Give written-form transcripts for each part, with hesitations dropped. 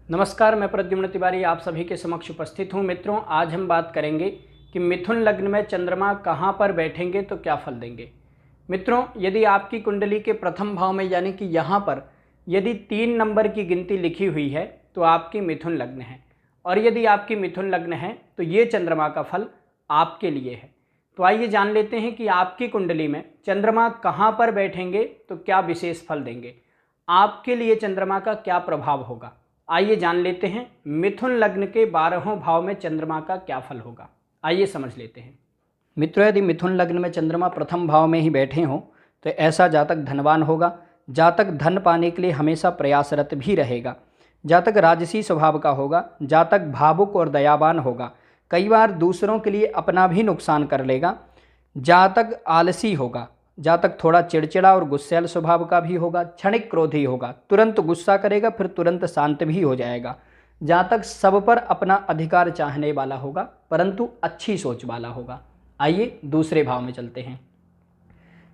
नमस्कार, मैं प्रद्युम्न तिवारी आप सभी के समक्ष उपस्थित हूँ। मित्रों, आज हम बात करेंगे कि मिथुन लग्न में चंद्रमा कहाँ पर बैठेंगे तो क्या फल देंगे। मित्रों, यदि आपकी कुंडली के प्रथम भाव में यानी कि यहाँ पर यदि 3 नंबर की गिनती लिखी हुई है तो आपकी मिथुन लग्न है, और यदि आपकी मिथुन लग्न है तो ये चंद्रमा का फल आपके लिए है। तो आइए जान लेते हैं कि आपकी कुंडली में चंद्रमा कहाँ पर बैठेंगे तो क्या विशेष फल देंगे, आपके लिए चंद्रमा का क्या प्रभाव होगा। आइए जान लेते हैं मिथुन लग्न के 12वें भाव में चंद्रमा का क्या फल होगा। आइए समझ लेते हैं। मित्रों, यदि मिथुन लग्न में चंद्रमा प्रथम भाव में ही बैठे हों तो ऐसा जातक धनवान होगा। जातक धन पाने के लिए हमेशा प्रयासरत भी रहेगा। जातक राजसी स्वभाव का होगा। जातक भावुक और दयावान होगा। कई बार दूसरों के लिए अपना भी नुकसान कर लेगा। जातक आलसी होगा। जातक थोड़ा चिड़चिड़ा और गुस्सैल स्वभाव का भी होगा। क्षणिक क्रोधी होगा, तुरंत गुस्सा करेगा फिर तुरंत शांत भी हो जाएगा। जातक सब पर अपना अधिकार चाहने वाला होगा, परंतु अच्छी सोच वाला होगा। आइए दूसरे भाव में चलते हैं।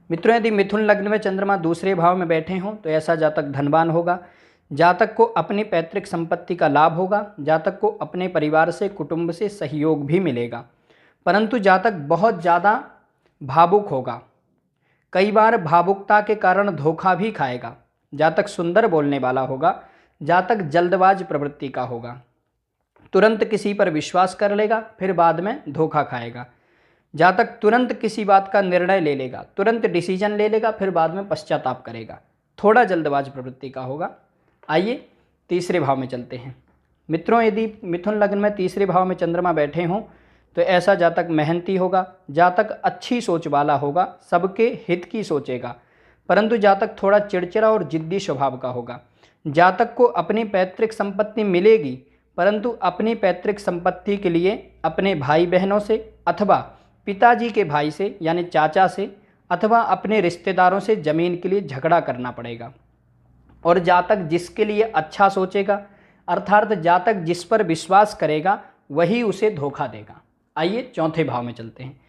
मित्रों, यदि मिथुन लग्न में चंद्रमा दूसरे भाव में बैठे हों तो ऐसा जातक धनवान होगा। जातक को अपनी पैतृक संपत्ति का लाभ होगा। जातक को अपने परिवार से, कुटुंब से सहयोग भी मिलेगा, परंतु जातक बहुत ज़्यादा भावुक होगा। कई बार भावुकता के कारण धोखा भी खाएगा। जातक सुंदर बोलने वाला होगा। जातक जल्दबाज प्रवृत्ति का होगा। तुरंत किसी पर विश्वास कर लेगा फिर बाद में धोखा खाएगा। जातक तुरंत किसी बात का निर्णय ले लेगा, तुरंत डिसीजन ले लेगा फिर बाद में पश्चाताप करेगा। थोड़ा जल्दबाज प्रवृत्ति का होगा। आइए तीसरे भाव में चलते हैं। मित्रों, यदि मिथुन लग्न में तीसरे भाव में चंद्रमा बैठे हों तो ऐसा जातक मेहनती होगा। जातक अच्छी सोच वाला होगा, सबके हित की सोचेगा, परंतु जातक थोड़ा चिड़चिड़ा और जिद्दी स्वभाव का होगा। जातक को अपनी पैतृक संपत्ति मिलेगी, परंतु अपनी पैतृक संपत्ति के लिए अपने भाई बहनों से अथवा पिताजी के भाई से यानी चाचा से अथवा अपने रिश्तेदारों से जमीन के लिए झगड़ा करना पड़ेगा। और जातक जिसके लिए अच्छा सोचेगा, अर्थात जातक जिस पर विश्वास करेगा वही उसे धोखा देगा। आइए चौथे भाव में चलते हैं।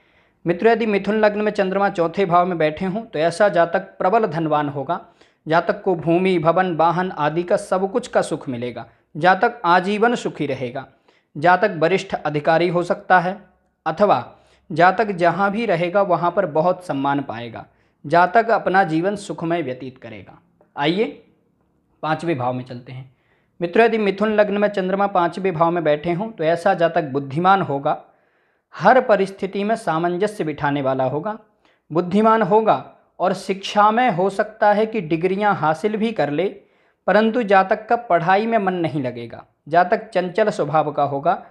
मित्रों, यदि मिथुन लग्न में चंद्रमा चौथे भाव में बैठे हों तो ऐसा जातक प्रबल धनवान होगा। जातक को भूमि, भवन, वाहन आदि का सब कुछ का सुख मिलेगा। जातक आजीवन सुखी रहेगा। जातक वरिष्ठ अधिकारी हो सकता है अथवा जातक जहाँ भी रहेगा वहाँ पर बहुत सम्मान पाएगा। जातक अपना जीवन सुखमय व्यतीत करेगा। आइए पांचवें भाव में चलते हैं। मित्रों, यदि मिथुन लग्न में चंद्रमा पांचवें भाव में बैठे हों तो ऐसा जातक बुद्धिमान होगा। हर परिस्थिति में सामंजस्य बिठाने वाला होगा। बुद्धिमान होगा और शिक्षा में हो सकता है कि डिग्रियां हासिल भी कर ले, परंतु जातक का पढ़ाई में मन नहीं लगेगा। जातक चंचल स्वभाव का होगा।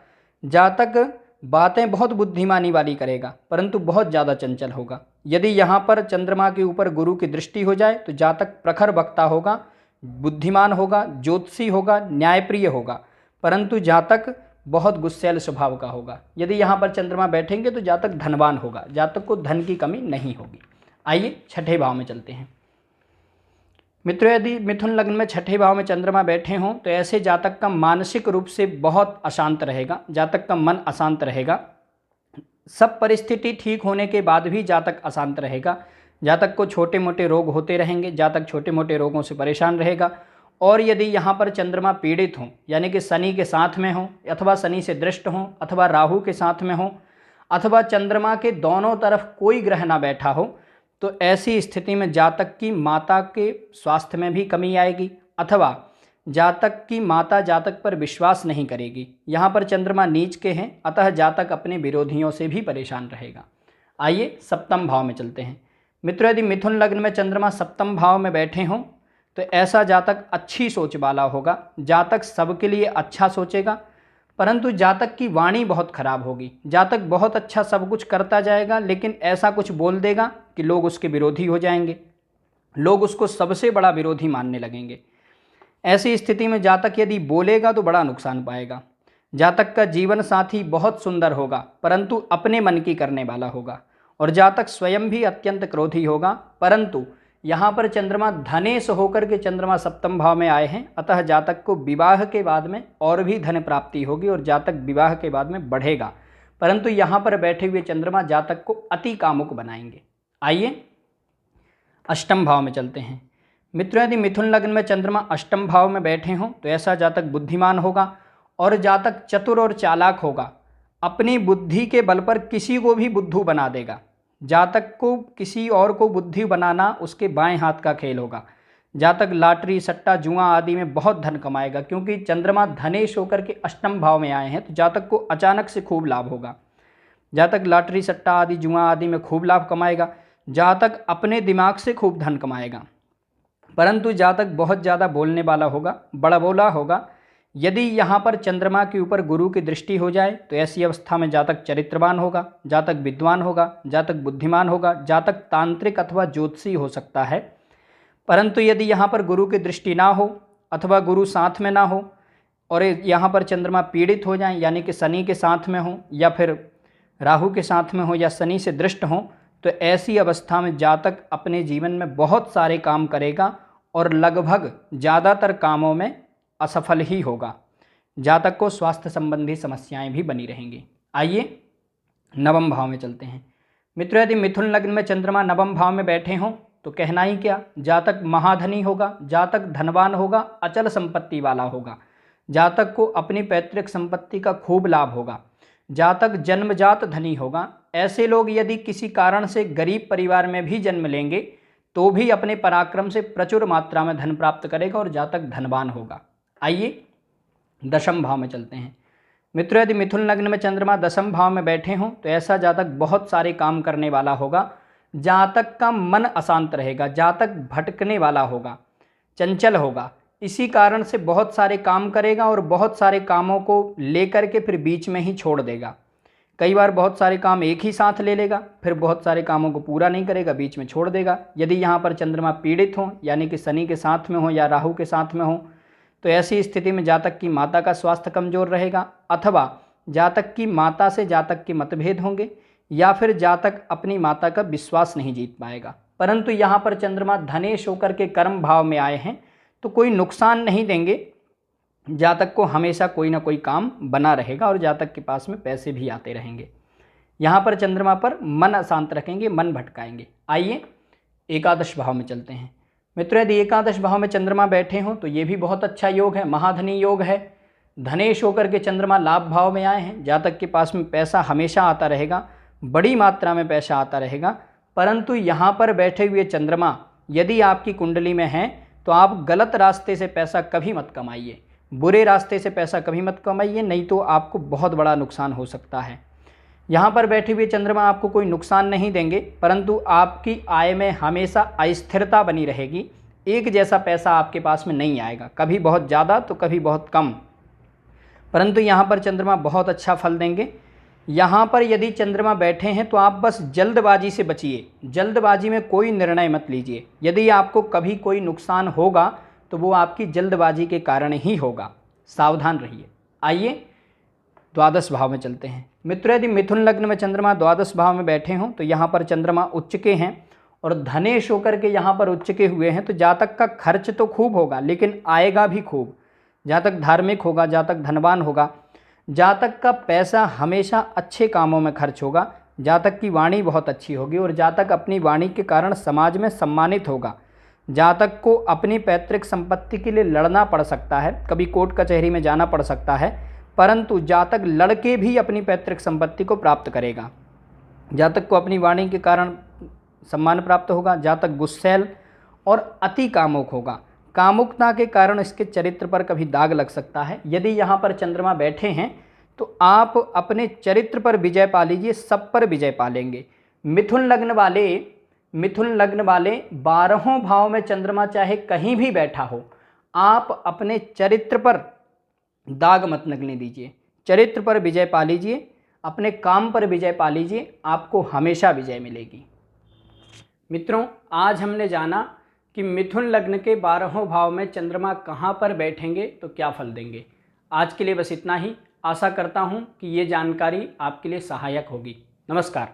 जातक बातें बहुत बुद्धिमानी वाली करेगा, परंतु बहुत ज़्यादा चंचल होगा। यदि यहाँ पर चंद्रमा के ऊपर गुरु की दृष्टि हो जाए तो जातक प्रखर वक्ता होगा, बुद्धिमान होगा, ज्योतिषी होगा, न्यायप्रिय होगा, परंतु जातक बहुत गुस्सैल स्वभाव का होगा। यदि यहाँ पर चंद्रमा बैठेंगे तो जातक धनवान होगा। जातक को धन की कमी नहीं होगी। आइए छठे भाव में चलते हैं। मित्रों, यदि मिथुन लग्न में छठे भाव में चंद्रमा बैठे हों तो ऐसे जातक का मानसिक रूप से बहुत अशांत रहेगा। जातक का मन अशांत रहेगा। सब परिस्थिति ठीक होने के बाद भी जातक अशांत रहेगा। जातक को छोटे मोटे रोग होते रहेंगे। जातक छोटे मोटे रोगों से परेशान रहेगा। और यदि यहाँ पर चंद्रमा पीड़ित हों यानी कि शनि के साथ में हो अथवा शनि से दृष्ट हों अथवा राहु के साथ में हो अथवा चंद्रमा के दोनों तरफ कोई ग्रह ना बैठा हो तो ऐसी स्थिति में जातक की माता के स्वास्थ्य में भी कमी आएगी अथवा जातक की माता जातक पर विश्वास नहीं करेगी। यहाँ पर चंद्रमा नीच के हैं, अतः जातक अपने विरोधियों से भी परेशान रहेगा। आइए सप्तम भाव में चलते हैं। मित्रों, यदि मिथुन लग्न में चंद्रमा सप्तम भाव में बैठे हों तो ऐसा जातक अच्छी सोच वाला होगा। जातक सबके लिए अच्छा सोचेगा, परंतु जातक की वाणी बहुत खराब होगी। जातक बहुत अच्छा सब कुछ करता जाएगा, लेकिन ऐसा कुछ बोल देगा कि लोग उसके विरोधी हो जाएंगे। लोग उसको सबसे बड़ा विरोधी मानने लगेंगे। ऐसी स्थिति में जातक यदि बोलेगा तो बड़ा नुकसान पाएगा। जातक का जीवन साथी बहुत सुंदर होगा, परंतु अपने मन की करने वाला होगा। और जातक स्वयं भी अत्यंत क्रोधी होगा, परंतु यहाँ पर चंद्रमा धनेश होकर के चंद्रमा सप्तम भाव में आए हैं, अतः जातक को विवाह के बाद में और भी धन प्राप्ति होगी और जातक विवाह के बाद में बढ़ेगा। परंतु यहाँ पर बैठे हुए चंद्रमा जातक को अति कामुक बनाएंगे। आइए अष्टम भाव में चलते हैं। मित्रों, यदि मिथुन लग्न में चंद्रमा अष्टम भाव में बैठे हों तो ऐसा जातक बुद्धिमान होगा और जातक चतुर और चालाक होगा। अपनी बुद्धि के बल पर किसी को भी बुद्धू बना देगा। जातक को किसी और को बुद्धि बनाना उसके बाएं हाथ का खेल होगा। जातक लॉटरी, सट्टा, जुआ आदि में बहुत धन कमाएगा, क्योंकि चंद्रमा धनेश होकर के अष्टम भाव में आए हैं तो जातक को अचानक से खूब लाभ होगा। जातक लॉटरी, सट्टा आदि, जुआ आदि में खूब लाभ कमाएगा। जातक अपने दिमाग से खूब धन कमाएगा, परंतु जातक बहुत ज़्यादा बोलने वाला होगा, बड़बोला होगा। यदि यहाँ पर चंद्रमा के ऊपर गुरु की दृष्टि हो जाए तो ऐसी अवस्था में जातक चरित्रवान होगा, जातक विद्वान होगा, जातक बुद्धिमान होगा, जातक तांत्रिक अथवा ज्योतिषी हो सकता है। परंतु यदि यहाँ पर गुरु की दृष्टि ना हो अथवा गुरु साथ में ना हो और यहाँ पर चंद्रमा पीड़ित हो जाए, यानी कि शनि के साथ में हो या फिर राहु के साथ में हो या शनि से दृष्ट हो, तो ऐसी अवस्था में जातक अपने जीवन में बहुत सारे काम करेगा और लगभग ज़्यादातर कामों में असफल ही होगा। जातक को स्वास्थ्य संबंधी समस्याएं भी बनी रहेंगी। आइए नवम भाव में चलते हैं। मित्रों, यदि मिथुन लग्न में चंद्रमा नवम भाव में बैठे हों तो कहना ही क्या, जातक महाधनी होगा, जातक धनवान होगा, अचल संपत्ति वाला होगा। जातक को अपनी पैतृक संपत्ति का खूब लाभ होगा। जातक जन्मजात धनी होगा। ऐसे लोग यदि किसी कारण से गरीब परिवार में भी जन्म लेंगे तो भी अपने पराक्रम से प्रचुर मात्रा में धन प्राप्त करेगा और जातक धनवान होगा। आइए दशम भाव में चलते हैं। मित्रों, यदि मिथुन लग्न में चंद्रमा दशम भाव में बैठे हों तो ऐसा जातक बहुत सारे काम करने वाला होगा। जातक का मन अशांत रहेगा, जातक भटकने वाला होगा, चंचल होगा। इसी कारण से बहुत सारे काम करेगा और बहुत सारे कामों को लेकर के फिर बीच में ही छोड़ देगा। कई बार बहुत सारे काम एक ही साथ ले लेगा, फिर बहुत सारे कामों को पूरा नहीं करेगा, बीच में छोड़ देगा। यदि यहाँ पर चंद्रमा पीड़ित हो, यानी कि शनि के साथ में हो या राहु के साथ में हो, तो ऐसी स्थिति में जातक की माता का स्वास्थ्य कमजोर रहेगा, अथवा जातक की माता से जातक के मतभेद होंगे, या फिर जातक अपनी माता का विश्वास नहीं जीत पाएगा। परंतु यहाँ पर चंद्रमा धनेश होकर के कर्म भाव में आए हैं तो कोई नुकसान नहीं देंगे। जातक को हमेशा कोई ना कोई काम बना रहेगा और जातक के पास में पैसे भी आते रहेंगे। यहाँ पर चंद्रमा पर मन अशांत रखेंगे, मन भटकाएंगे। आइए एकादश भाव में चलते हैं। मित्रों, यदि एकादश भाव में चंद्रमा बैठे हों तो ये भी बहुत अच्छा योग है, महाधनी योग है। धनेश होकर के चंद्रमा लाभ भाव में आए हैं। जातक के पास में पैसा हमेशा आता रहेगा, बड़ी मात्रा में पैसा आता रहेगा। परंतु यहाँ पर बैठे हुए चंद्रमा यदि आपकी कुंडली में हैं तो आप गलत रास्ते से पैसा कभी मत कमाइए, बुरे रास्ते से पैसा कभी मत कमाइए, नहीं तो आपको बहुत बड़ा नुकसान हो सकता है। यहाँ पर बैठे हुए चंद्रमा आपको कोई नुकसान नहीं देंगे, परंतु आपकी आय में हमेशा अस्थिरता बनी रहेगी। एक जैसा पैसा आपके पास में नहीं आएगा, कभी बहुत ज़्यादा तो कभी बहुत कम। परंतु यहाँ पर चंद्रमा बहुत अच्छा फल देंगे। यहाँ पर यदि चंद्रमा बैठे हैं तो आप बस जल्दबाजी से बचिए, जल्दबाजी में कोई निर्णय मत लीजिए। यदि आपको कभी कोई नुकसान होगा तो वो आपकी जल्दबाजी के कारण ही होगा, सावधान रहिए। आइए द्वादश भाव में चलते हैं। मित्रों, यदि मिथुन लग्न में चंद्रमा द्वादश भाव में बैठे हों तो यहाँ पर चंद्रमा उच्च के हैं और धनेश होकर के यहाँ पर उच्च के हुए हैं, तो जातक का खर्च तो खूब होगा लेकिन आएगा भी खूब। जातक धार्मिक होगा, जातक धनवान होगा, जातक का पैसा हमेशा अच्छे कामों में खर्च होगा। जातक की वाणी बहुत अच्छी होगी और जातक अपनी वाणी के कारण समाज में सम्मानित होगा। जातक को अपनी पैतृक संपत्ति के लिए लड़ना पड़ सकता है, कभी कोर्ट कचहरी में जाना पड़ सकता है, परंतु जातक लड़के भी अपनी पैतृक संपत्ति को प्राप्त करेगा। जातक को अपनी वाणी के कारण सम्मान प्राप्त होगा। जातक गुस्सैल और अति कामुक होगा, कामुकता के कारण इसके चरित्र पर कभी दाग लग सकता है। यदि यहाँ पर चंद्रमा बैठे हैं तो आप अपने चरित्र पर विजय पा लीजिए, सब पर विजय पा लेंगे। मिथुन लग्न वाले 12वें भाव में चंद्रमा चाहे कहीं भी बैठा हो, आप अपने चरित्र पर दाग मत लगने दीजिए, चरित्र पर विजय पा लीजिए, अपने काम पर विजय पा लीजिए, आपको हमेशा विजय मिलेगी। मित्रों, आज हमने जाना कि मिथुन लग्न के 12वें भाव में चंद्रमा कहाँ पर बैठेंगे तो क्या फल देंगे। आज के लिए बस इतना ही। आशा करता हूँ कि ये जानकारी आपके लिए सहायक होगी। नमस्कार।